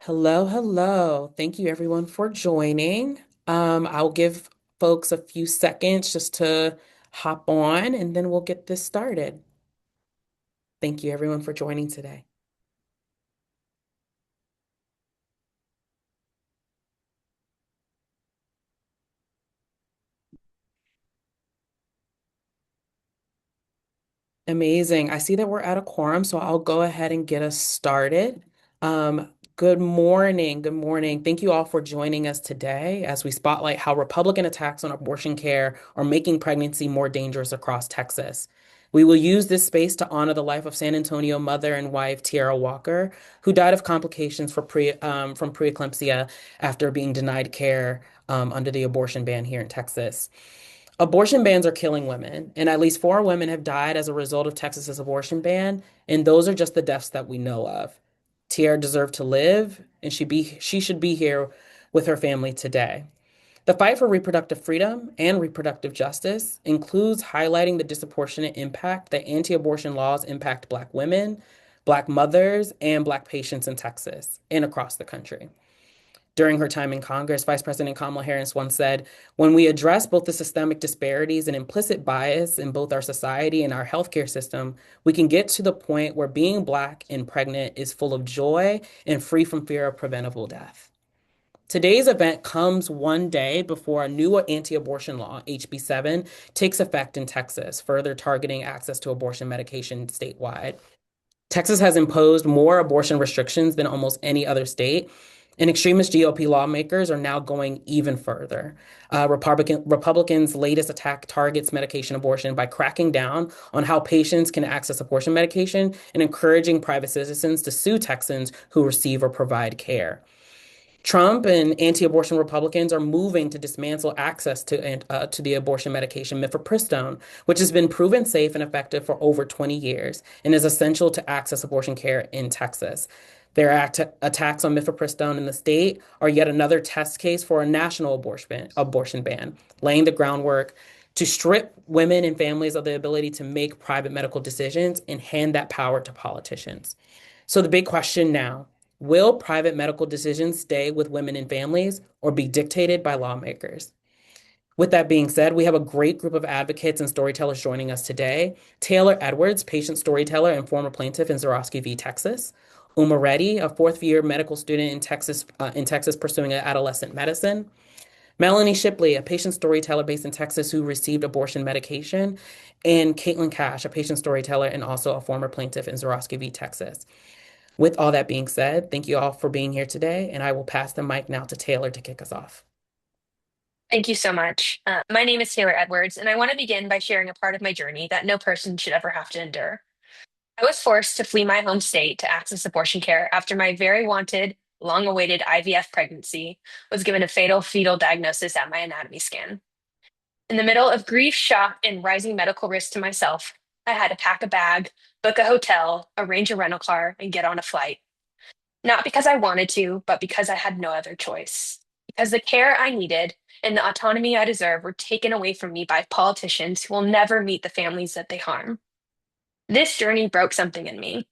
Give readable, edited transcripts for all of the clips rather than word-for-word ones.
Hello, hello. Thank you everyone for joining. I'll give folks a few seconds just to hop on and then we'll get this started. Thank you everyone for joining today. Amazing. I see that we're at a quorum, so I'll go ahead and get us started. Good morning. Good morning. Thank you all for joining us today as we spotlight how Republican attacks on abortion care are making pregnancy more dangerous across Texas. We will use this space to honor the life of San Antonio mother and wife Tierra Walker, who died of complications from preeclampsia after being denied care under the abortion ban here in Texas. Abortion bans are killing women, and at least four women have died as a result of Texas's abortion ban, and those are just the deaths that we know of. Tierra deserved to live, and she should be here with her family today. The fight for reproductive freedom and reproductive justice includes highlighting the disproportionate impact that anti-abortion laws impact Black women, Black mothers, and Black patients in Texas and across the country. During her time in Congress, Vice President Kamala Harris once said, "When we address both the systemic disparities and implicit bias in both our society and our healthcare system, we can get to the point where being Black and pregnant is full of joy and free from fear of preventable death." Today's event comes one day before a new anti-abortion law, HB 7, takes effect in Texas, further targeting access to abortion medication statewide. Texas has imposed more abortion restrictions than almost any other state, and extremist GOP lawmakers are now going even further. Republicans' latest attack targets medication abortion by cracking down on how patients can access abortion medication and encouraging private citizens to sue Texans who receive or provide care. Trump and anti-abortion Republicans are moving to dismantle access to the abortion medication mifepristone, which has been proven safe and effective for over 20 years and is essential to access abortion care in Texas. Their attacks on mifepristone in the state are yet another test case for a national abortion ban, laying the groundwork to strip women and families of the ability to make private medical decisions and hand that power to politicians. So the big question now, will private medical decisions stay with women and families or be dictated by lawmakers? With that being said, we have a great group of advocates and storytellers joining us today. Taylor Edwards, patient storyteller and former plaintiff in Zorowski v. Texas. Uma Reddy, a fourth-year medical student in Texas pursuing adolescent medicine. Melanie Shipley, a patient storyteller based in Texas who received abortion medication. And Caitlin Cash, a patient storyteller and also a former plaintiff in Zorowski v. Texas. With all that being said, thank you all for being here today, and I will pass the mic now to Taylor to kick us off. Thank you so much. My name is Taylor Edwards, and I want to begin by sharing a part of my journey that no person should ever have to endure. I was forced to flee my home state to access abortion care after my very wanted, long awaited IVF pregnancy was given a fatal fetal diagnosis at my anatomy scan. In the middle of grief, shock, and rising medical risk to myself, I had to pack a bag, book a hotel, arrange a rental car, and get on a flight. Not because I wanted to, but because I had no other choice. Because the care I needed and the autonomy I deserve were taken away from me by politicians who will never meet the families that they harm. This journey broke something in me.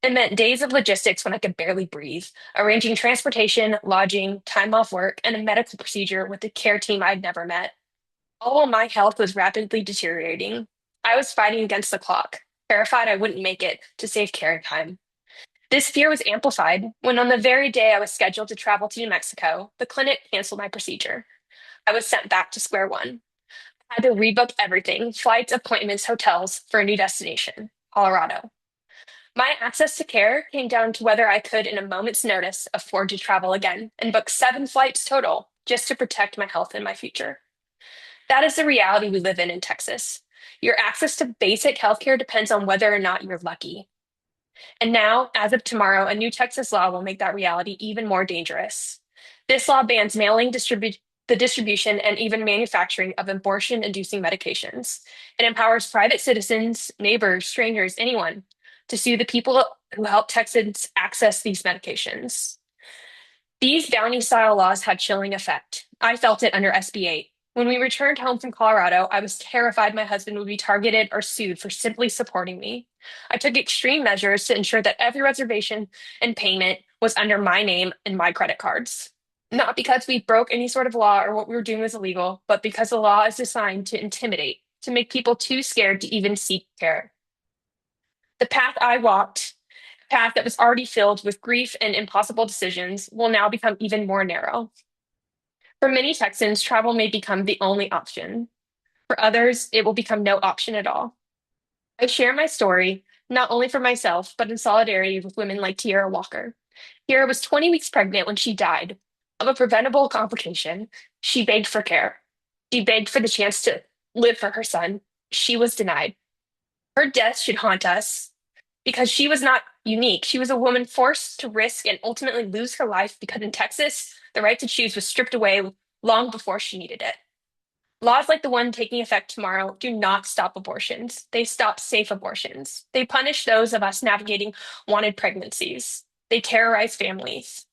It meant days of logistics when I could barely breathe, arranging transportation, lodging, time off work, and a medical procedure with a care team I'd never met. All while my health was rapidly deteriorating. I was fighting against the clock, terrified I wouldn't make it to safe care in time. This fear was amplified when, on the very day I was scheduled to travel to New Mexico, the clinic canceled my procedure. I was sent back to square one. I had to rebook everything: flights, appointments, hotels for a new destination, Colorado. My access to care came down to whether I could, in a moment's notice, afford to travel again and book 7 flights total just to protect my health and my future. That is the reality we live in Texas. Your access to basic healthcare depends on whether or not you're lucky. And now, as of tomorrow, a new Texas law will make that reality even more dangerous. This law bans the distribution and even manufacturing of abortion inducing medications. It empowers private citizens, neighbors, strangers, anyone to sue the people who help Texans access these medications. These bounty style laws had chilling effect. I felt it under SB 8. When we returned home from Colorado, I was terrified my husband would be targeted or sued for simply supporting me. I took extreme measures to ensure that every reservation and payment was under my name and my credit cards. Not because we broke any sort of law or what we were doing was illegal, but because the law is designed to intimidate, to make people too scared to even seek care. The path I walked, a path that was already filled with grief and impossible decisions, will now become even more narrow. For many Texans, travel may become the only option. For others, it will become no option at all. I share my story, not only for myself, but in solidarity with women like Tierra Walker. Tierra was 20 weeks pregnant when she died of a preventable complication. She begged for care. She begged for the chance to live for her son. She was denied. Her death should haunt us because she was not unique. She was a woman forced to risk and ultimately lose her life because in Texas, the right to choose was stripped away long before she needed it. Laws like the one taking effect tomorrow do not stop abortions. They stop safe abortions. They punish those of us navigating wanted pregnancies. They terrorize families.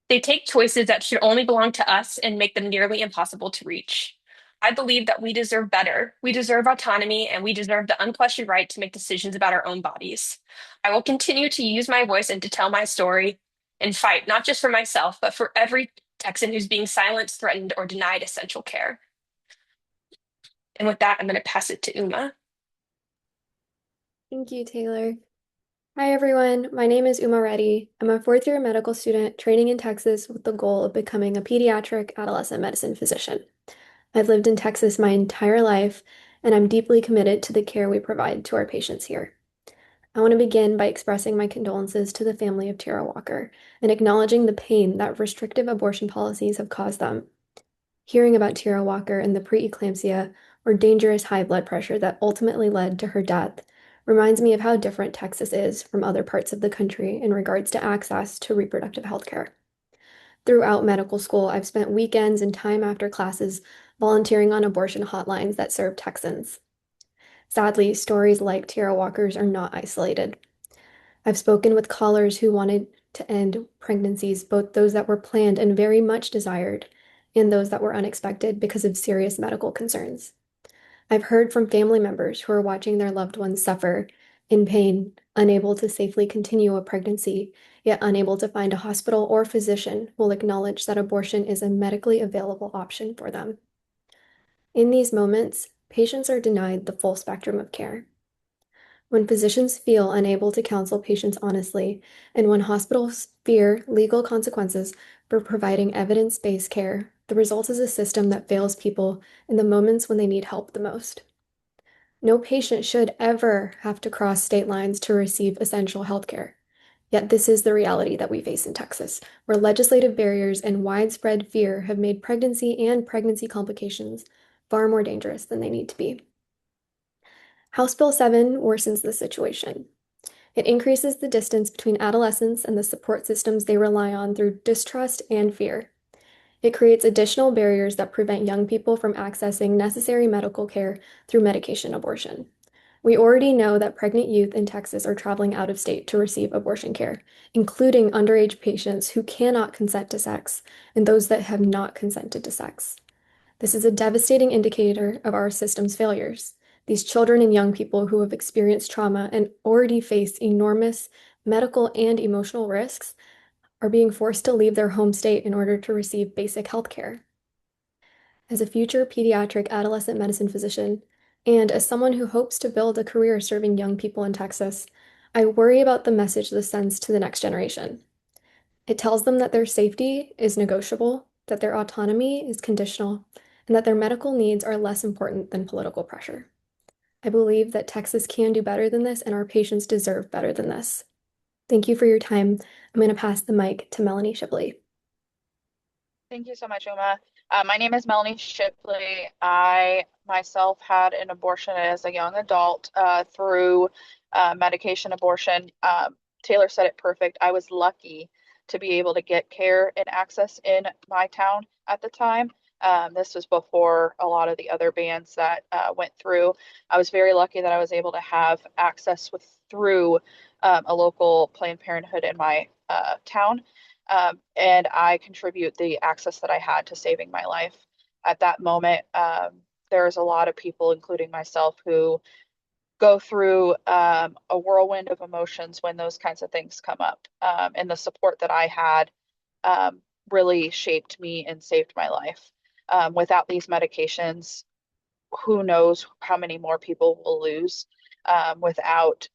They take choices that should only belong to us and make them nearly impossible to reach. I believe that we deserve better. We deserve autonomy and we deserve the unquestioned right to make decisions about our own bodies. I will continue to use my voice and to tell my story and fight, not just for myself, but for every Texan who's being silenced, threatened, or denied essential care. And with that, I'm going to pass it to Uma. Thank you, Taylor. Hi, everyone. My name is Uma Reddy. I'm a fourth year medical student training in Texas with the goal of becoming a pediatric adolescent medicine physician. I've lived in Texas my entire life, and I'm deeply committed to the care we provide to our patients here. I want to begin by expressing my condolences to the family of Tierra Walker and acknowledging the pain that restrictive abortion policies have caused them. Hearing about Tierra Walker and the preeclampsia or dangerous high blood pressure that ultimately led to her death reminds me of how different Texas is from other parts of the country in regards to access to reproductive health care. Throughout medical school, I've spent weekends and time after classes volunteering on abortion hotlines that serve Texans. Sadly, stories like Tierra Walker's are not isolated. I've spoken with callers who wanted to end pregnancies, both those that were planned and very much desired, and those that were unexpected because of serious medical concerns. I've heard from family members who are watching their loved ones suffer in pain, unable to safely continue a pregnancy, yet unable to find a hospital or physician who will acknowledge that abortion is a medically available option for them. In these moments, patients are denied the full spectrum of care. When physicians feel unable to counsel patients honestly, and when hospitals fear legal consequences for providing evidence-based care, the result is a system that fails people in the moments when they need help the most. No patient should ever have to cross state lines to receive essential health care. Yet this is the reality that we face in Texas, where legislative barriers and widespread fear have made pregnancy and pregnancy complications far more dangerous than they need to be. House Bill 7 worsens the situation. It increases the distance between adolescents and the support systems they rely on through distrust and fear. It creates additional barriers that prevent young people from accessing necessary medical care through medication abortion. We already know that pregnant youth in Texas are traveling out of state to receive abortion care, including underage patients who cannot consent to sex and those that have not consented to sex. This is a devastating indicator of our system's failures. These children and young people who have experienced trauma and already face enormous medical and emotional risks are being forced to leave their home state in order to receive basic health care. As a future pediatric adolescent medicine physician, and as someone who hopes to build a career serving young people in Texas, I worry about the message this sends to the next generation. It tells them that their safety is negotiable, that their autonomy is conditional, and that their medical needs are less important than political pressure. I believe that Texas can do better than this, and our patients deserve better than this. Thank you for your time. I'm going to pass the mic to Melanie Shipley. Thank you so much, Uma. My name is Melanie Shipley. I myself had an abortion as a young adult through medication abortion. Taylor said it perfect. I was lucky to be able to get care and access in my town at the time. This was before a lot of the other bans that went through. I was very lucky that I was able to have access through a local Planned Parenthood in my town. And I contribute the access that I had to saving my life at that moment. There's a lot of people, including myself, who go through a whirlwind of emotions when those kinds of things come up. And the support that I had um, really shaped me and saved my life. Without these medications, who knows how many more people will lose without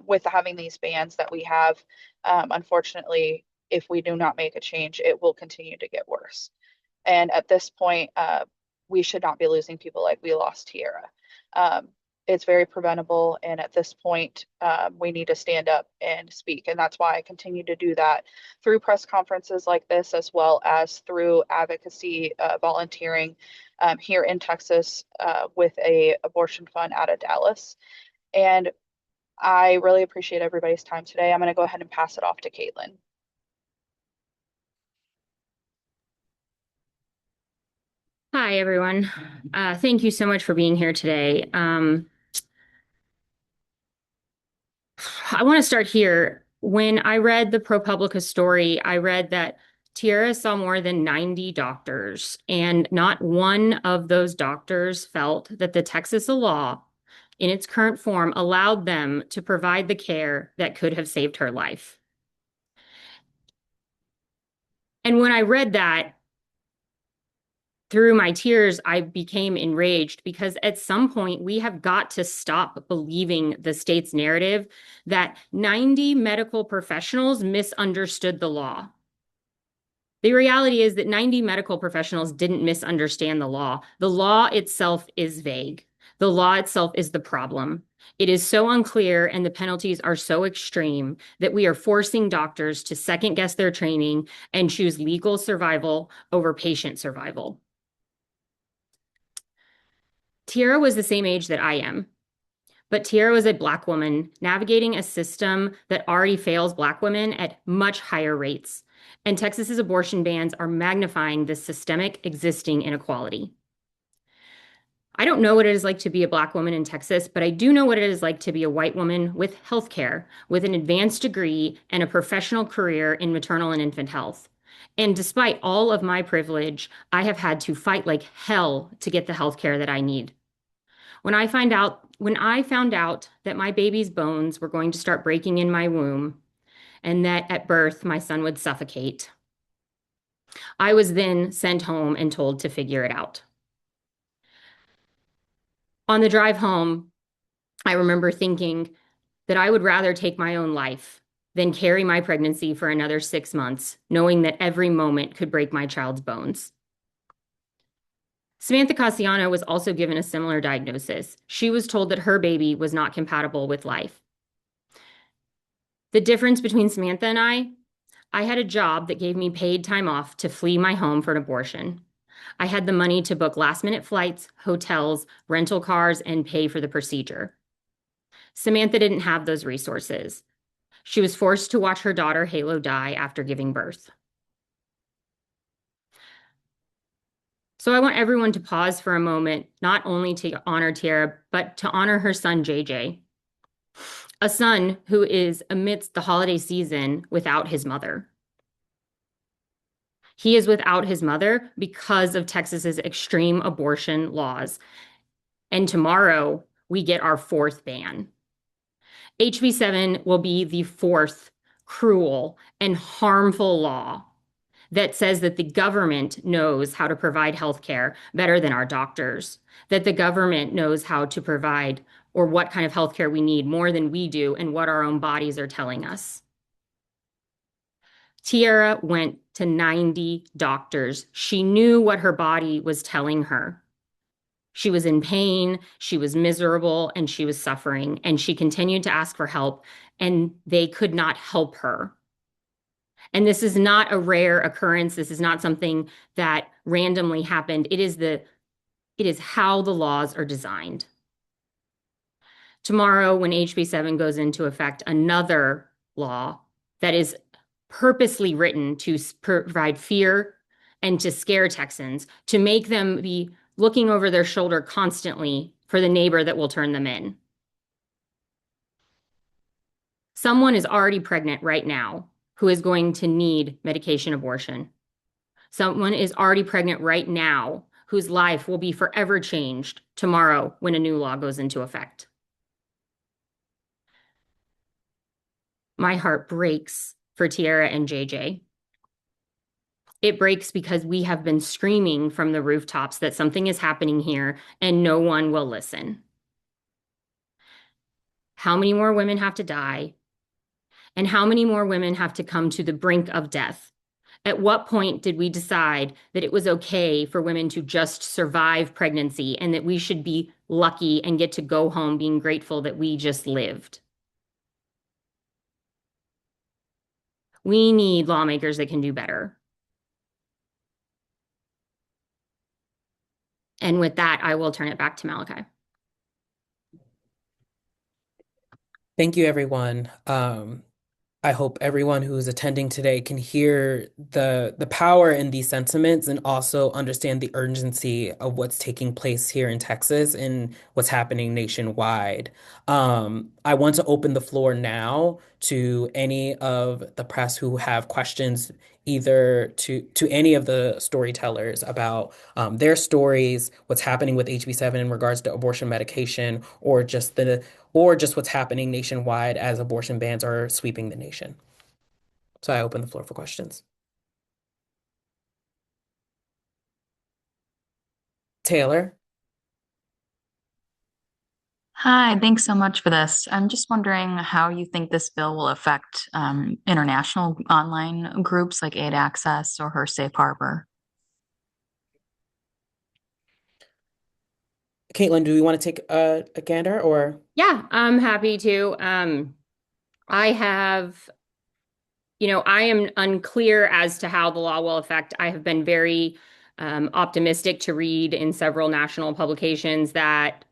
with having these bans that we have. Unfortunately, if we do not make a change, it will continue to get worse. And at this point, we should not be losing people like we lost Tierra. Um, it's very preventable. And at this point, we need to stand up and speak. And that's why I continue to do that through press conferences like this, as well as through advocacy, volunteering here in Texas with a abortion fund out of Dallas. And I really appreciate everybody's time today. I'm going to go ahead and pass it off to Caitlin. Hi, everyone. Thank you so much for being here today. I want to start here. When I read the ProPublica story, I read that Tierra saw more than 90 doctors, and not one of those doctors felt that the Texas law, in its current form, allowed them to provide the care that could have saved her life. And when I read that, through my tears, I became enraged because at some point we have got to stop believing the state's narrative that 90 medical professionals misunderstood the law. The reality is that 90 medical professionals didn't misunderstand the law. The law itself is vague. The law itself is the problem. It is so unclear and the penalties are so extreme that we are forcing doctors to second guess their training and choose legal survival over patient survival. Tierra was the same age that I am, but Tierra was a Black woman navigating a system that already fails Black women at much higher rates. And Texas's abortion bans are magnifying this systemic existing inequality. I don't know what it is like to be a Black woman in Texas, but I do know what it is like to be a white woman with healthcare, with an advanced degree and a professional career in maternal and infant health. And despite all of my privilege, I have had to fight like hell to get the healthcare that I need. When I found out that my baby's bones were going to start breaking in my womb and that at birth my son would suffocate, I was then sent home and told to figure it out. On the drive home, I remember thinking that I would rather take my own life than carry my pregnancy for another 6 months, knowing that every moment could break my child's bones. Samantha Cassiano was also given a similar diagnosis. She was told that her baby was not compatible with life. The difference between Samantha and I had a job that gave me paid time off to flee my home for an abortion. I had the money to book last-minute flights, hotels, rental cars, and pay for the procedure. Samantha didn't have those resources. She was forced to watch her daughter Halo die after giving birth. So I want everyone to pause for a moment, not only to honor Tierra, but to honor her son, JJ, a son who is amidst the holiday season without his mother. He is without his mother because of Texas's extreme abortion laws. And tomorrow we get our fourth ban. HB 7 will be the fourth cruel and harmful law that says that the government knows how to provide health care better than our doctors, that the government knows how to provide or what kind of health care we need more than we do and what our own bodies are telling us. Tierra went to 90 doctors. She knew what her body was telling her. She was in pain, she was miserable, and she was suffering, and she continued to ask for help, and they could not help her. And this is not a rare occurrence. This is not something that randomly happened. It is how the laws are designed. Tomorrow, when HB 7 goes into effect, another law that is purposely written to provide fear and to scare Texans, to make them be looking over their shoulder constantly for the neighbor that will turn them in. Someone is already pregnant right now who is going to need medication abortion. Someone is already pregnant right now whose life will be forever changed tomorrow when a new law goes into effect. My heart breaks for Tierra and JJ. It breaks because we have been screaming from the rooftops that something is happening here and no one will listen. How many more women have to die? And how many more women have to come to the brink of death? At what point did we decide that it was okay for women to just survive pregnancy and that we should be lucky and get to go home being grateful that we just lived? We need lawmakers that can do better. And with that, I will turn it back to Malachi. Thank you, everyone. I hope everyone who's attending today can hear the power in these sentiments and also understand the urgency of what's taking place here in Texas and what's happening nationwide. I want to open the floor now to any of the press who have questions, either to any of the storytellers about their stories, what's happening with HB7 in regards to abortion medication, or just what's happening nationwide as abortion bans are sweeping the nation. So I open the floor for questions. Taylor. Hi, thanks so much for this. I'm just wondering how you think this bill will affect international online groups like Aid Access or Her Safe Harbor. Caitlin, do we want to take a gander or? Yeah, I'm happy to. I have, I am unclear as to how the law will affect. I have been very optimistic to read in several national publications that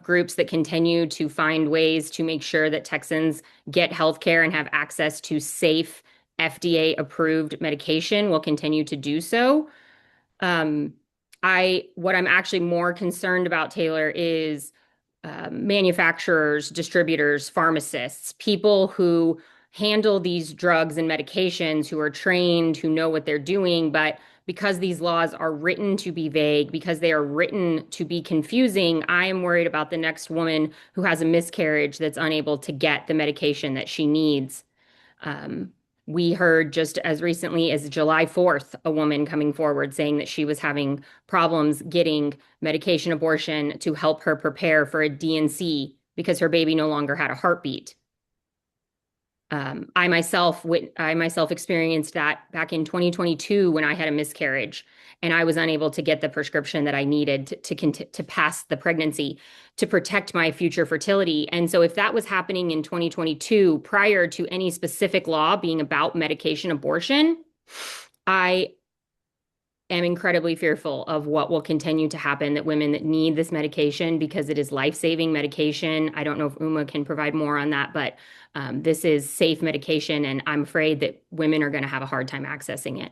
groups that continue to find ways to make sure that Texans get health care and have access to safe FDA-approved medication will continue to do so. Um, what I'm actually more concerned about, Taylor, is manufacturers, distributors, pharmacists, people who handle these drugs and medications, who are trained, who know what they're doing, but because these laws are written to be vague, because they are written to be confusing, I am worried about the next woman who has a miscarriage that's unable to get the medication that she needs. Um, we heard just as recently as July 4th, a woman coming forward saying that she was having problems getting medication abortion to help her prepare for a D&C because her baby no longer had a heartbeat. I myself experienced that back in 2022 when I had a miscarriage and I was unable to get the prescription that I needed to pass the pregnancy to protect my future fertility. And so if that was happening in 2022 prior to any specific law being about medication abortion, I am incredibly fearful of what will continue to happen, that women that need this medication because it is life-saving medication. I don't know if Uma can provide more on that, but this is safe medication, and I'm afraid that women are going to have a hard time accessing it.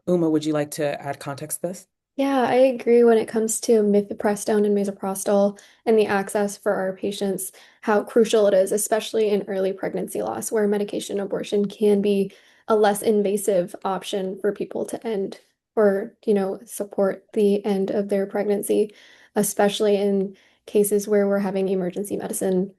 Uma, would you like to add context to this? Yeah, I agree when it comes to mifepristone and misoprostol and the access for our patients, how crucial it is, especially in early pregnancy loss, where medication abortion can be a less invasive option for people to end or, support the end of their pregnancy, especially in cases where we're having emergency medicine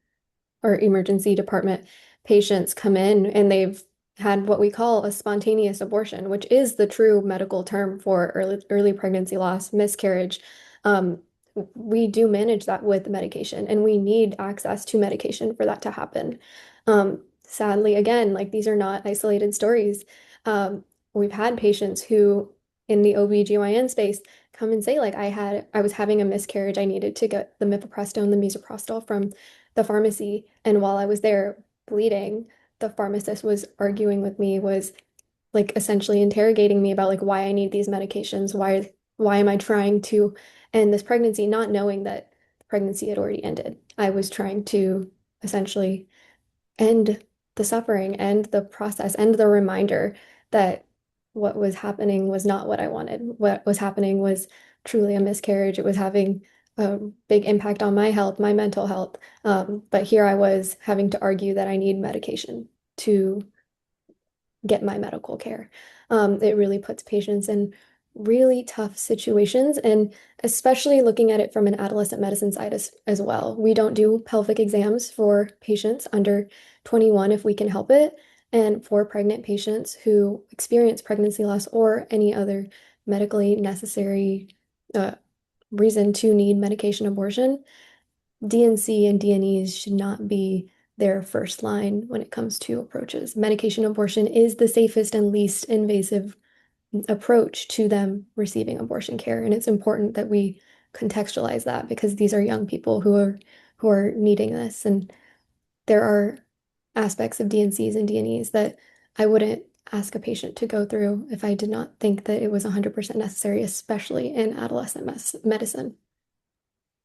or emergency department patients come in and they've had what we call a spontaneous abortion, which is the true medical term for early pregnancy loss, miscarriage. Um, we do manage that with medication, and we need access to medication for that to happen. Sadly, again, like these are not isolated stories. We've had patients who, in the OB/GYN space, come and say, like, I was having a miscarriage. I needed to get the mifepristone, the misoprostol from the pharmacy. And while I was there bleeding, the pharmacist was arguing with me, was like essentially interrogating me about like why I need these medications, why am I trying to end this pregnancy, not knowing that the pregnancy had already ended. I was trying to essentially end the suffering, end the process, end the reminder that what was happening was not what I wanted. What was happening was truly a miscarriage. It was having a big impact on my health, my mental health. But here I was having to argue that I need medication to get my medical care. It really puts patients in really tough situations, and especially looking at it from an adolescent medicine side as well. We don't do pelvic exams for patients under 21 if we can help it, and for pregnant patients who experience pregnancy loss or any other medically necessary uh, reason to need medication abortion, DNC and DNEs should not be their first line when it comes to approaches. Medication abortion is the safest and least invasive approach to them receiving abortion care. And it's important that we contextualize that because these are young people who are needing this. And there are aspects of DNCs and DNEs that I wouldn't ask a patient to go through if I did not think that it was 100% necessary, especially in adolescent medicine.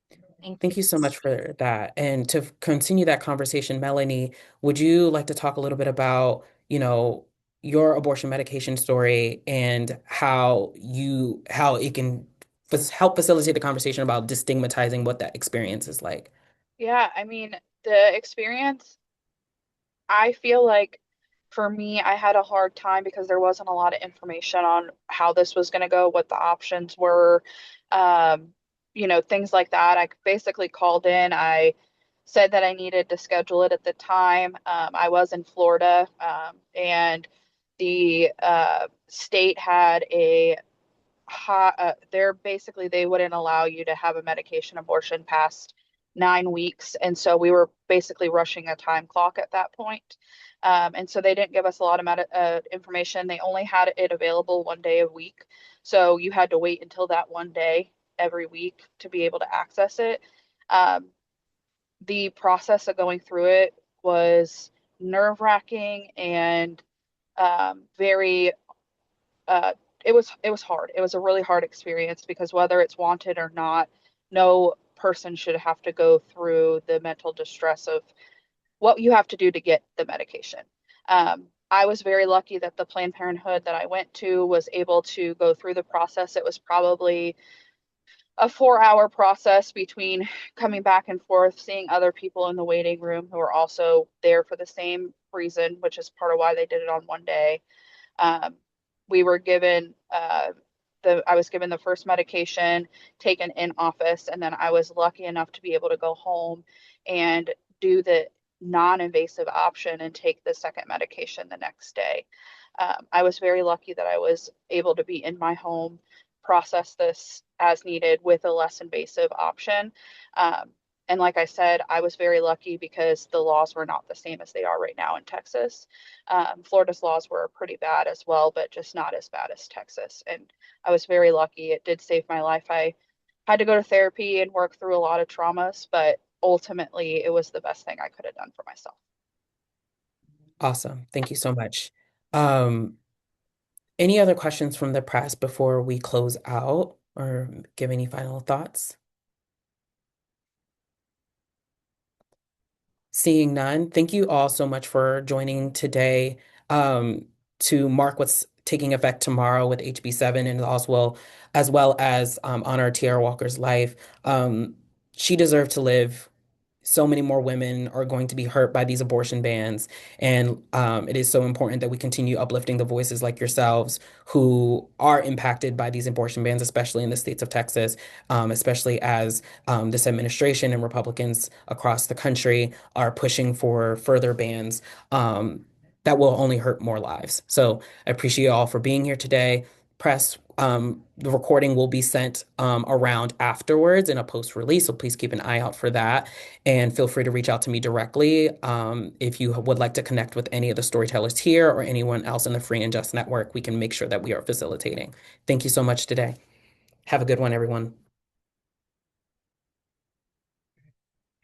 Thank you. Thank you so much for that. And to continue that conversation, Melanie, would you like to talk a little bit about, your abortion medication story and how it can help facilitate the conversation about destigmatizing what that experience is like? Yeah, I mean, the experience, I feel like for me, I had a hard time because there wasn't a lot of information on how this was going to go, what the options were, um, things like that. I basically called in. I said that I needed to schedule it at the time. I was in Florida, and the state had they're basically they wouldn't allow you to have a medication abortion past 9 weeks, and so we were basically rushing a time clock at that point. And so they didn't give us a lot of information. They only had it available 1 day a week, so you had to wait until that 1 day every week to be able to access it. Um, the process of going through it was nerve-wracking and very uh, it was hard. It was a really hard experience because whether it's wanted or not, no person should have to go through the mental distress of what you have to do to get the medication. I was very lucky that the Planned Parenthood that I went to was able to go through the process. It was probably a 4 hour process between coming back and forth, seeing other people in the waiting room who are also there for the same reason, which is part of why they did it on 1 day. Um, we were given I was given the first medication taken in office, and then I was lucky enough to be able to go home and do the non-invasive option and take the second medication the next day. I was very lucky that I was able to be in my home, process this as needed with a less invasive option. Um, and like I said, I was very lucky because the laws were not the same as they are right now in Texas. Florida's laws were pretty bad as well, but just not as bad as Texas. And I was very lucky. It did save my life. I had to go to therapy and work through a lot of traumas, but ultimately it was the best thing I could have done for myself. Awesome. Thank you so much. Um, any other questions from the press before we close out or give any final thoughts? Seeing none, thank you all so much for joining today um, to mark what's taking effect tomorrow with HB7 and as well as honor Tierra Walker's life. She deserved to live. So many more women are going to be hurt by these abortion bans. And it is so important that we continue uplifting the voices like yourselves who are impacted by these abortion bans, especially in the states of Texas, especially as this administration and Republicans across the country are pushing for further bans that will only hurt more lives. So I appreciate you all for being here today. Press, the recording will be sent around afterwards in a post release, so please keep an eye out for that. And feel free to reach out to me directly if you would like to connect with any of the storytellers here or anyone else in the Free and Just Network. We can make sure that we are facilitating. Thank you so much today. Have a good one, everyone.